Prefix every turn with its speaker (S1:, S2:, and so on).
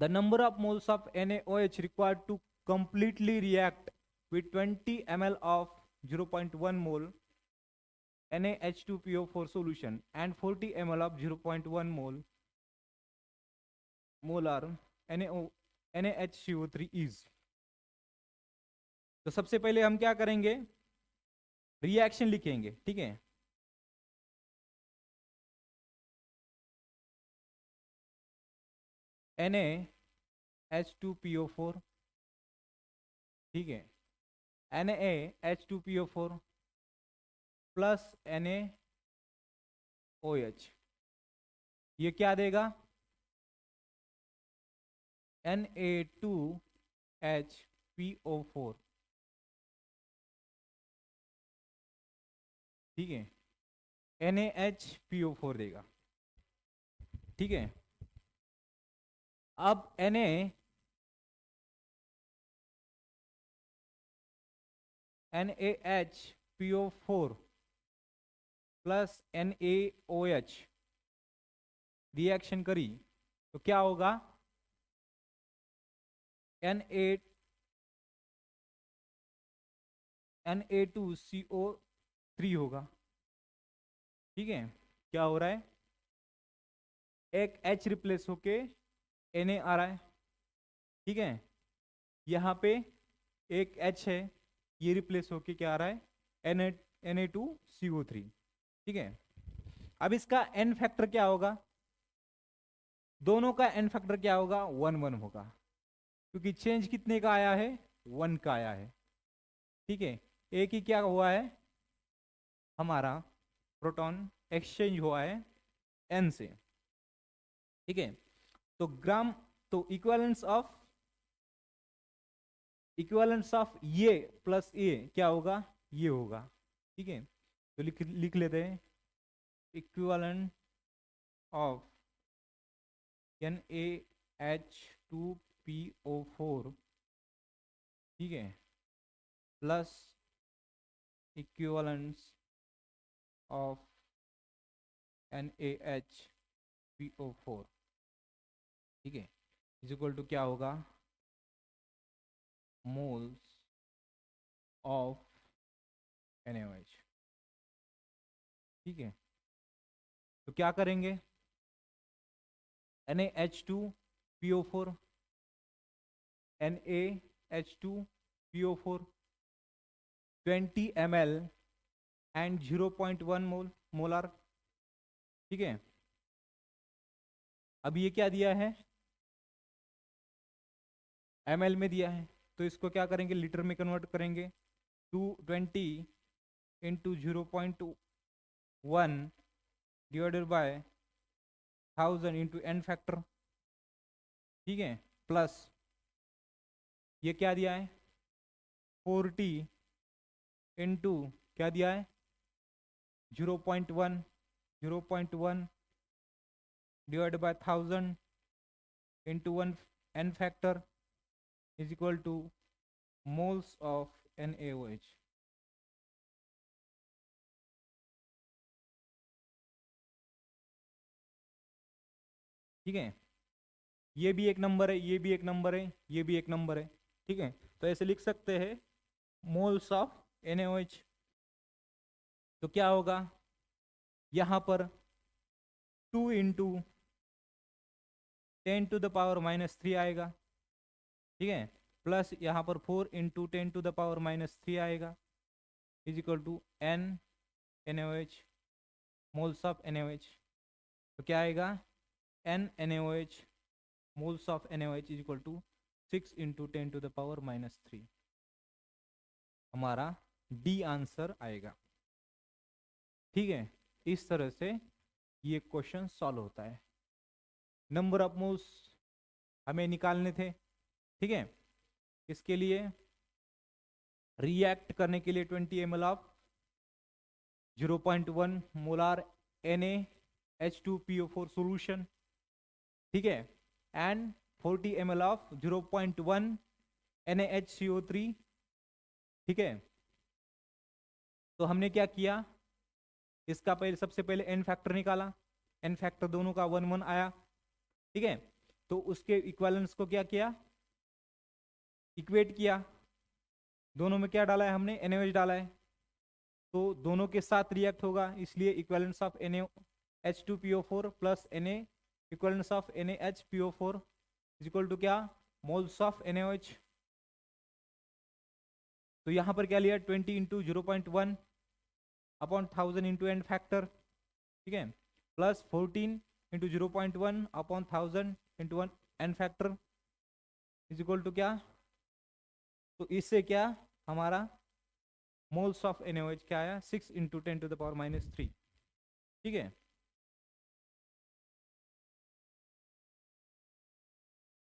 S1: The number of moles of NaOH required to completely react with 20 ml of 0.1 mole NaH2PO4 solution and 40 ml of 0.1 mole molar NaHCO3 is। तो सबसे पहले हम क्या करेंगे, reaction लिखेंगे, ठीक है। NaH2PO4, ठीक है, NaH2PO4 प्लस NaOH, ये क्या देगा, Na2HPO4, ठीक है, NaHPO4 देगा, ठीक है। अब NaHPO4 प्लस NaOH रिएक्शन करी तो क्या होगा, Na2CO3 होगा, ठीक है। क्या हो रहा है, एक H रिप्लेस होके Na आ रहा है, ठीक है। यहां पे एक H है, ये रिप्लेस होके क्या आ रहा है, Na2CO3, ठीक है। अब इसका n फैक्टर क्या होगा, दोनों का n फैक्टर क्या होगा, 1 1 होगा, क्योंकि चेंज कितने का आया है, 1 का आया है, ठीक है। एक ही क्या हुआ है, हमारा प्रोटॉन एक्सचेंज हुआ है n से, ठीक है। तो ग्राम, तो इक्विवेलेंस ऑफ ये प्लस ए क्या होगा, ये होगा, ठीक है। तो लिख लेते हैं, इक्विवेलेंट ऑफ NaH2PO4, ठीक है, प्लस इक्विवेलेंस ऑफ NaHPO4, ठीक है, इज इक्वल टू क्या होगा, मोल्स ऑफ NaOH, ठीक है। तो क्या करेंगे, NaH2PO4 NaH2PO4 20 ml and 0.1 molar, ठीक है। अब ये क्या दिया है, ml में दिया है, तो इसको क्या करेंगे, लीटर में कन्वर्ट करेंगे, 220 into 0.1 divided by 1000 into n factor, ठीक है, प्लस ये क्या दिया है, 40 इंटू क्या दिया है, 0.1 divide by 1000 into 1 n factor is equal two moles of NaOH, ठीक है। ये भी एक नंबर है, ये भी एक नंबर है, ये भी एक नंबर है, ठीक है। तो ऐसे लिख सकते हैं मोल्स ऑफ NaOH। तो क्या होगा, यहां पर 2 इंटू 10⁻³ आएगा, ठीक है, प्लस यहां पर 4 इंटू 10⁻³ आएगा, is equal to NaOH, moles of NaOH। तो क्या आएगा, NaOH moles of NaOH is equal to 6 into 10⁻³ हमारा डी आंसर आएगा, ठीक है। इस तरह से ये क्वेश्चन सॉल्व होता है। नंबर ऑफ मोल्स हमें निकालने थे, ठीक है। इसके लिए रिएक्ट करने के लिए 20 ml of 0.1 molar NaH2PO4 solution, ठीक है, एंड 40 ml ऑफ 0.1 NaHCO3, ठीक है। तो हमने क्या किया, इसका पहले सबसे पहले n फैक्टर निकाला, n फैक्टर दोनों का 1 1 आया, ठीक है। तो उसके इक्विवेलेंस को क्या किया, इक्वेट किया, दोनों में क्या डाला है हमने, NaOH डाला है, तो दोनों के साथ रिएक्ट होगा, इसलिए equivalence of NaH2PO4 plus Na equivalence of NaHPO4 is equal to क्या, मोल्स ऑफ NaOH। तो यहां पर क्या लिया, 20 into 0.1 upon 1000 into n factor, ठीक है, plus 14 into 0.1 upon 1000 into n factor is equal to क्या, तो इससे क्या हमारा मोल्स ऑफ NaOH क्या आया, 6 इंटू 10 टू द पावर -3, ठीक है।